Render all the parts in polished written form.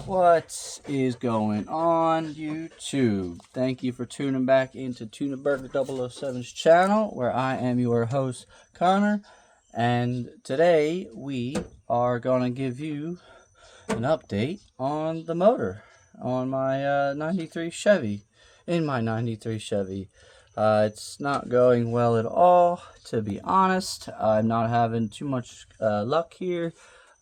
What is going on, YouTube? Thank you for tuning back into Tuna Burger 007's channel, where I am your host, Connor. And today we are going to give you an update on the motor on my 93 Chevy. In my 93 Chevy. It's not going well at all, to be honest. I'm not having too much luck here.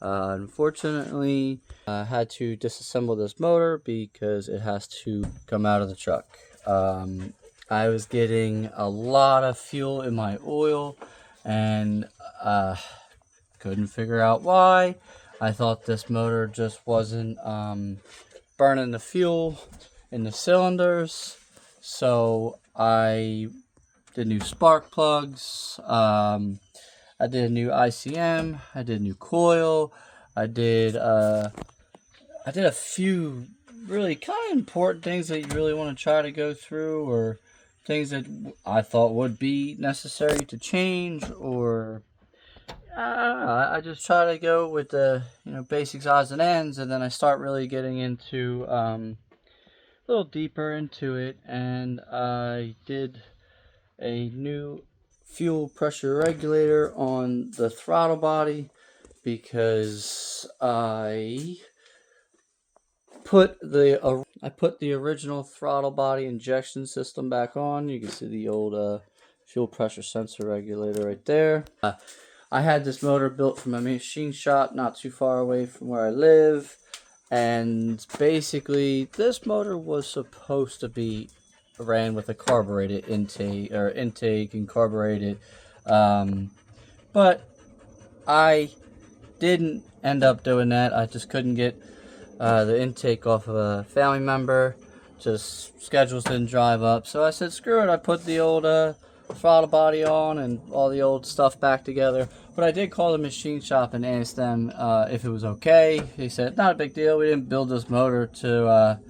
Unfortunately, I had to disassemble this motor because it has to come out of the truck. I was getting a lot of fuel in my oil and couldn't figure out why. I thought this motor just wasn't burning the fuel in the cylinders, so I did new spark plugs. I did a new ICM. I did a new coil. I did a few really kind of important things that you really want to try to go through, or things that I thought would be necessary to change, or I just try to go with the basics, odds and ends, and then I start really getting into a little deeper into it, and I did a new fuel pressure regulator on the throttle body because I put the original throttle body injection system back on. You can see the old fuel pressure sensor regulator right there. I had this motor built from a machine shop not too far away from where I live, and basically this motor was supposed to be ran with a carbureted intake and carbureted, but I didn't end up doing that. I just couldn't get the intake off of a family member. Just schedules didn't drive up, so I said screw it. I put the old throttle body on and all the old stuff back together. But I did call the machine shop and ask them if it was okay. They said not a big deal. We didn't build this motor to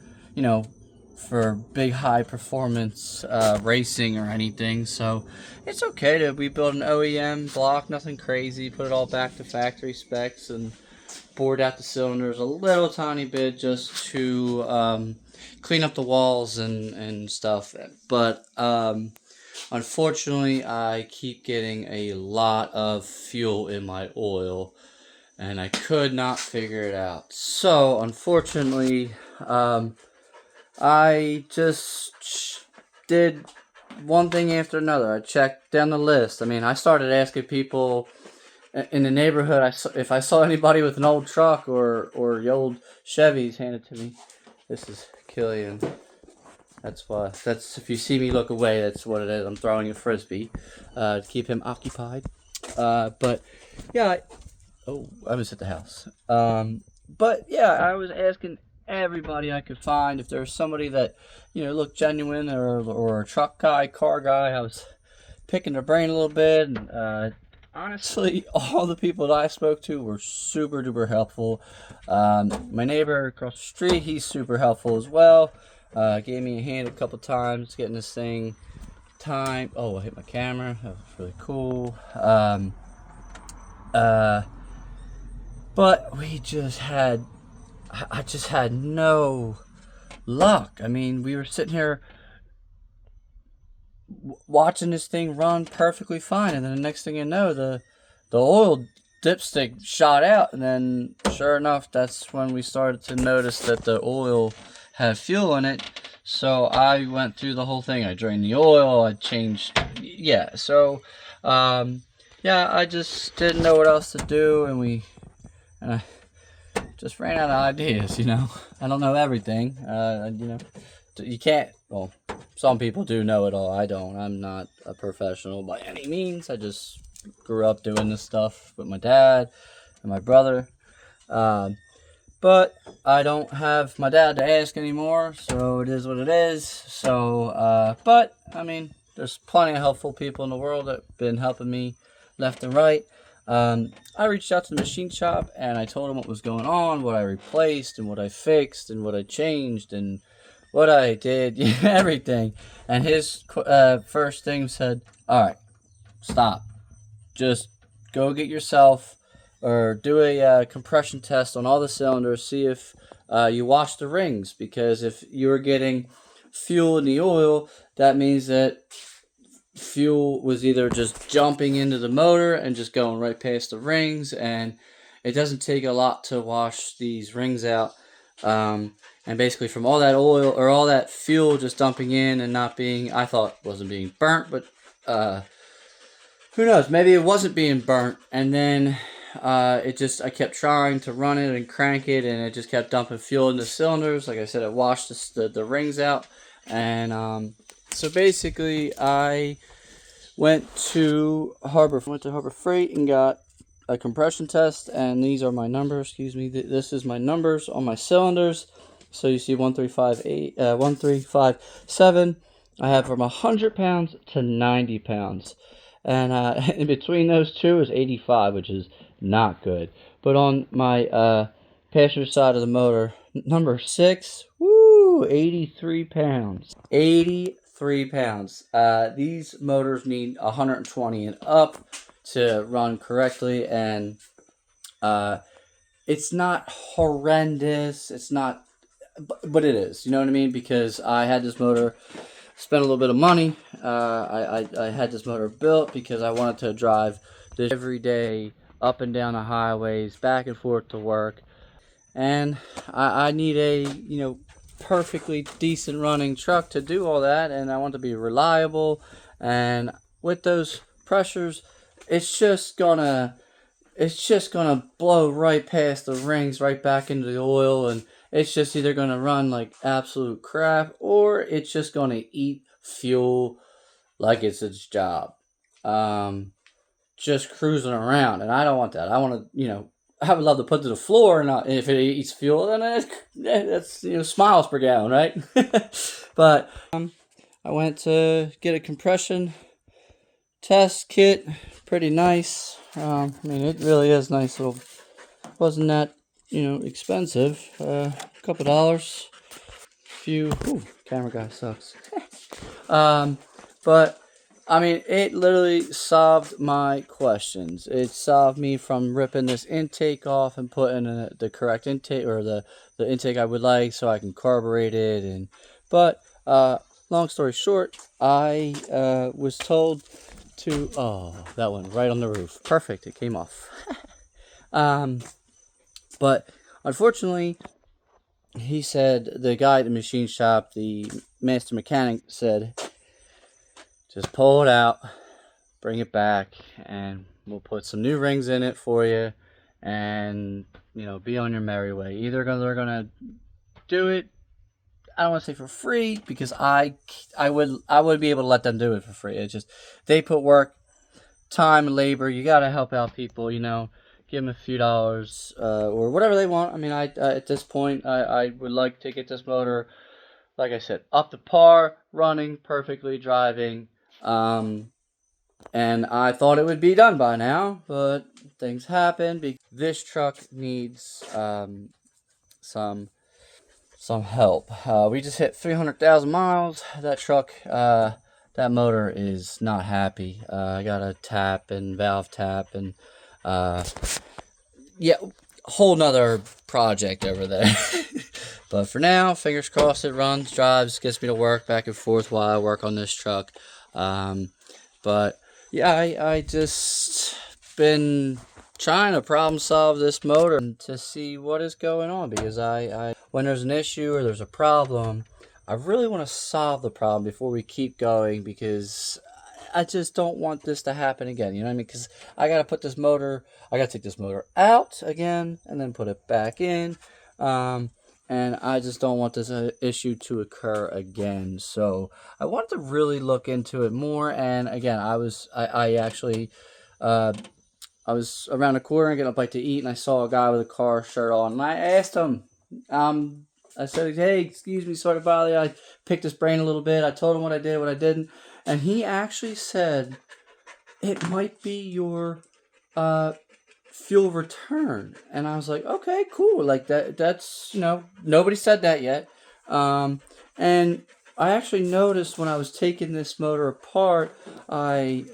for big high performance racing or anything, so it's okay to we build an OEM block, nothing crazy, put it all back to factory specs and bored out the cylinders a little tiny bit just to clean up the walls and stuff. But unfortunately I keep getting a lot of fuel in my oil and I could not figure it out. So unfortunately I just did one thing after another. I checked down the list. I mean, I started asking people in the neighborhood if I saw anybody with an old truck or the old Chevys handed to me. This is Killian. That's why. That's if you see me look away, that's what it is. I'm throwing a frisbee to keep him occupied. But yeah, I was at the house. But yeah, I was asking everybody I could find if there was somebody that looked genuine, or a truck guy, car guy. I was picking their brain a little bit, and honestly all the people that I spoke to were super duper helpful. My neighbor across the street, he's super helpful as well. Gave me a hand a couple times getting this thing time. Oh, I hit my camera. That was really cool. But I just had no luck. I mean, we were sitting here watching this thing run perfectly fine, and then the next thing you know, the oil dipstick shot out, and then sure enough, that's when we started to notice that the oil had fuel in it. So I went through the whole thing. I drained the oil. I changed. Yeah. So yeah, I just didn't know what else to do, and I just ran out of ideas. I don't know everything. You can't. Well, some people do know it all. I don't. I'm not a professional by any means. I just grew up doing this stuff with my dad and my brother. But I don't have my dad to ask anymore, so it is what it is. So, but I mean, there's plenty of helpful people in the world that have been helping me left and right. I reached out to the machine shop and I told him what was going on, what I replaced and what I fixed and what I changed and what I did, everything. And his first thing said, all right, stop. Just go get yourself or do a compression test on all the cylinders, see if you wash the rings, because if you're getting fuel in the oil, that means that fuel was either just jumping into the motor and just going right past the rings, and it doesn't take a lot to wash these rings out. And basically from all that oil or all that fuel just dumping in and not being, I thought wasn't being burnt, but who knows, maybe it wasn't being burnt. And then I kept trying to run it and crank it, and it just kept dumping fuel in the cylinders. Like I said, it washed the rings out. And so basically I went to Harbor Freight and got a compression test, and these are my numbers. Excuse me. This is my numbers on my cylinders. So you see 1358, 1357. I have from 100 pounds to 90 pounds, and in between those two is 85, which is not good. But on my passenger side of the motor, number 6, woo, 83 pounds. 83 pounds. These motors need 120 and up to run correctly, and it's not horrendous. It's not, but it is. You know what I mean? Because I had this motor, spent a little bit of money. I had this motor built because I wanted to drive this every day up and down the highways, back and forth to work, and I need a perfectly decent running truck to do all that, and I want to be reliable. And with those pressures, it's just gonna blow right past the rings, right back into the oil, and it's just either gonna run like absolute crap, or it's just gonna eat fuel like it's its job, just cruising around. And I don't want that. I want to, I would love to put to the floor, and if it eats fuel, then that's smiles per gallon, right? But I went to get a compression test kit. Pretty nice. I mean, it really is nice. Little, wasn't that expensive. A couple dollars. Few. Ooh, camera guy sucks. But I mean, it literally solved my questions. It solved me from ripping this intake off and putting in the correct intake, or the intake I would like, so I can carburate it. But long story short, I was told to, oh, that went right on the roof. Perfect, it came off. But unfortunately, he said, the guy at the machine shop, the master mechanic, said, just pull it out, bring it back, and we'll put some new rings in it for you, and be on your merry way. Either they're gonna do it, I don't want to say for free, because I would be able to let them do it for free. It's just, they put work, time, and labor. You gotta help out people, give them a few dollars, or whatever they want. I mean, at this point, I would like to get this motor, like I said, up to par, running perfectly, driving. And I thought it would be done by now, but things happen. This truck needs some help. We just hit 300,000 miles. That truck, that motor is not happy. I got a tap and valve tap, and yeah, whole nother project over there. But for now, fingers crossed, it runs, drives, gets me to work back and forth while I work on this truck. But yeah, I just been trying to problem solve this motor to see what is going on, because when there's an issue or there's a problem, I really want to solve the problem before we keep going, because I just don't want this to happen again. You know what I mean? Because I got to take this motor out again and then put it back in. And I just don't want this issue to occur again. So I wanted to really look into it more. And again, I was around the corner getting a bite to eat, and I saw a guy with a car shirt on, and I asked him, I said, hey, excuse me, sorry to bother you. I picked his brain a little bit. I told him what I did, what I didn't. And he actually said, it might be your fuel return. And I was like, okay, cool. Like that's nobody said that yet. And I actually noticed when I was taking this motor apart, I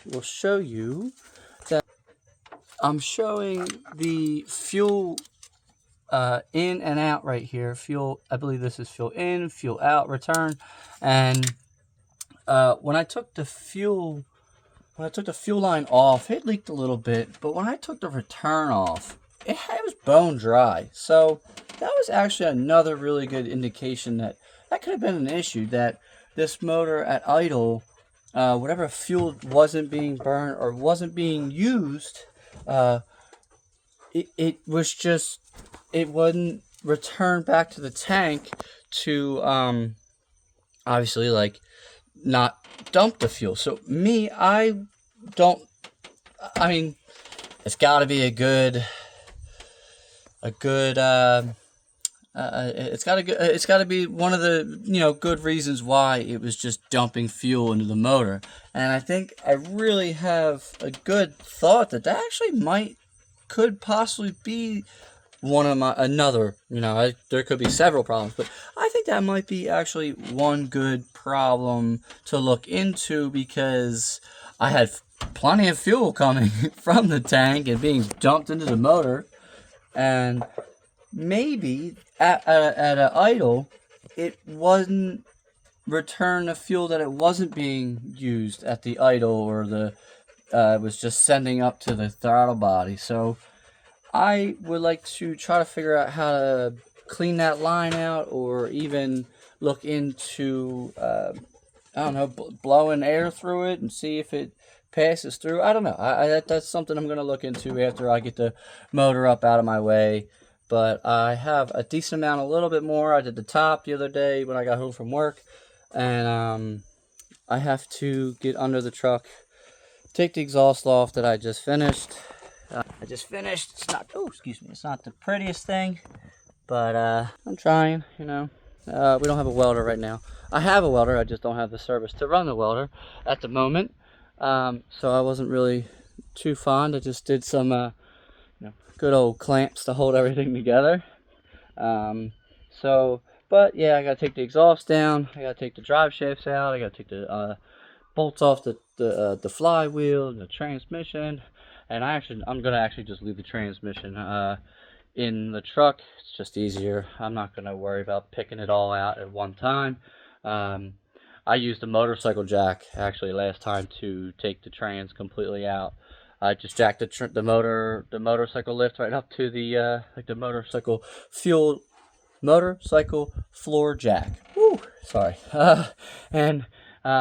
will show you that I'm showing the fuel in and out right here. Fuel, I believe this is fuel in, fuel out, return. And when I took the fuel line off, it leaked a little bit. But when I took the return off, it was bone dry. So that was actually another really good indication that could have been an issue, that this motor at idle, whatever fuel wasn't being burned or wasn't being used, it wouldn't return back to the tank to obviously, like, not dump the fuel. So I mean, it's got to be it's got to be one of the good reasons why it was just dumping fuel into the motor. And I think I really have a good thought that actually could possibly be there could be several problems, but I think that might be actually one good problem to look into, because I had plenty of fuel coming from the tank and being dumped into the motor, and maybe at an idle, it wasn't return the fuel that it wasn't being used at the idle, or it was just sending up to the throttle body. So I would like to try to figure out how to clean that line out, or even look into, I don't know, blowing air through it and see if it passes through. I don't know. That's something I'm going to look into after I get the motor up out of my way. But I have a decent amount, a little bit more. I did the top the other day when I got home from work. And I have to get under the truck, take the exhaust off that I just finished. It's not, it's not the prettiest thing, but I'm trying, We don't have a welder right now. I have a welder, I just don't have the service to run the welder at the moment. So I wasn't really too fond. I just did some good old clamps to hold everything together. But yeah, I gotta take the exhaust down, I gotta take the drive shafts out, I gotta take the bolts off the flywheel, the transmission. And I'm gonna actually just leave the transmission in the truck. It's just easier. I'm not gonna worry about picking it all out at one time. I used a motorcycle jack actually last time to take the trans completely out. I just jacked the motorcycle lift right up to the the motorcycle floor jack. Woo, sorry. And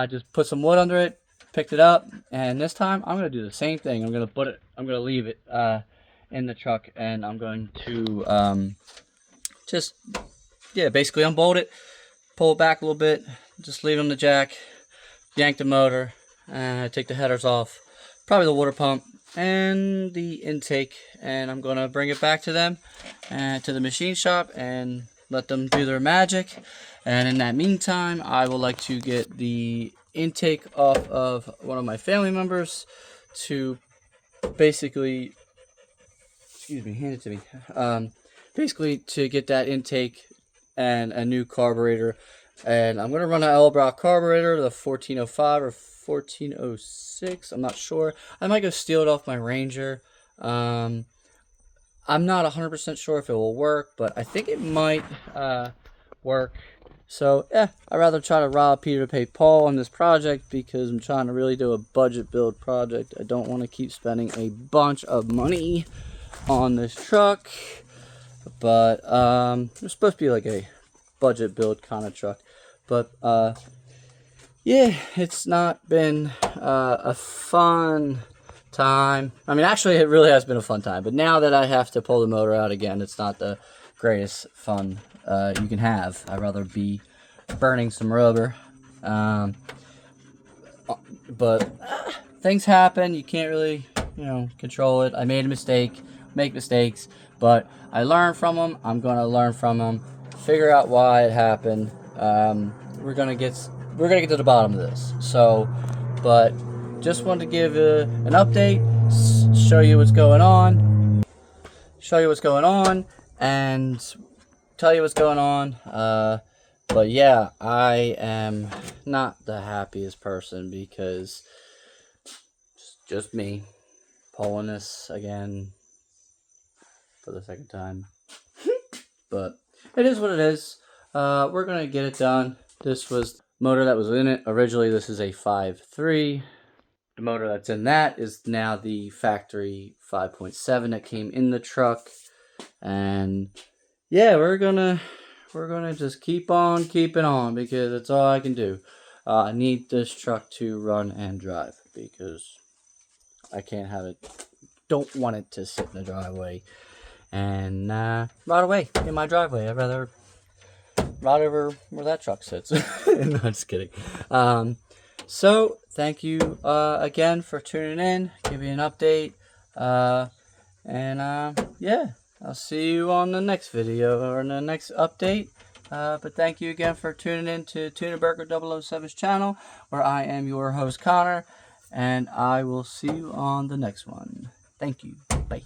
just put some wood under it, picked it up, and this time I'm gonna do the same thing. I'm gonna leave it in the truck, and I'm going to basically unbolt it, pull it back a little bit, just leave it on the jack, yank the motor, and take the headers off, probably the water pump and the intake, and I'm gonna bring it back to them and to the machine shop and let them do their magic. And in that meantime, I would like to get the intake off of one of my family members to basically, hand it to me. Basically to get that intake and a new carburetor. And I'm going to run an Edelbrock carburetor, the 1405 or 1406. I'm not sure. I might go steal it off my Ranger. I'm not 100% sure if it will work, but I think it might work. So, yeah, I'd rather try to rob Peter to pay Paul on this project, because I'm trying to really do a budget build project. I don't want to keep spending a bunch of money on this truck. But it's supposed to be like a budget build kind of truck. But, yeah, it's not been a fun time. I mean, actually, it really has been a fun time. But now that I have to pull the motor out again, it's not the greatest fun you can have. I'd rather be burning some rubber. But things happen. You can't really, control it. I made a mistake. Make mistakes. But I learned from them. I'm going to learn from them. Figure out why it happened. We're gonna get to the bottom of this. So, but just wanted to give an update, show you what's going on, and tell you what's going on. But yeah, I am not the happiest person, because it's just me pulling this again for the second time. but it is what it is. We're going to get it done. This was the motor that was in it. Originally, this is a 5.3. The motor that's in that is now the factory 5.7 that came in the truck. And yeah, we're gonna just keep on keeping on, because that's all I can do. I need this truck to run and drive, because I can't have it, don't want it to sit in the driveway and rot away in my driveway. I'd rather rot over where that truck sits. No, just kidding. So thank you again for tuning in, give me an update, yeah, I'll see you on the next video or in the next update. But thank you again for tuning in to Tunaburger 007's channel, where I am your host, Connor, and I will see you on the next one. Thank you. Bye.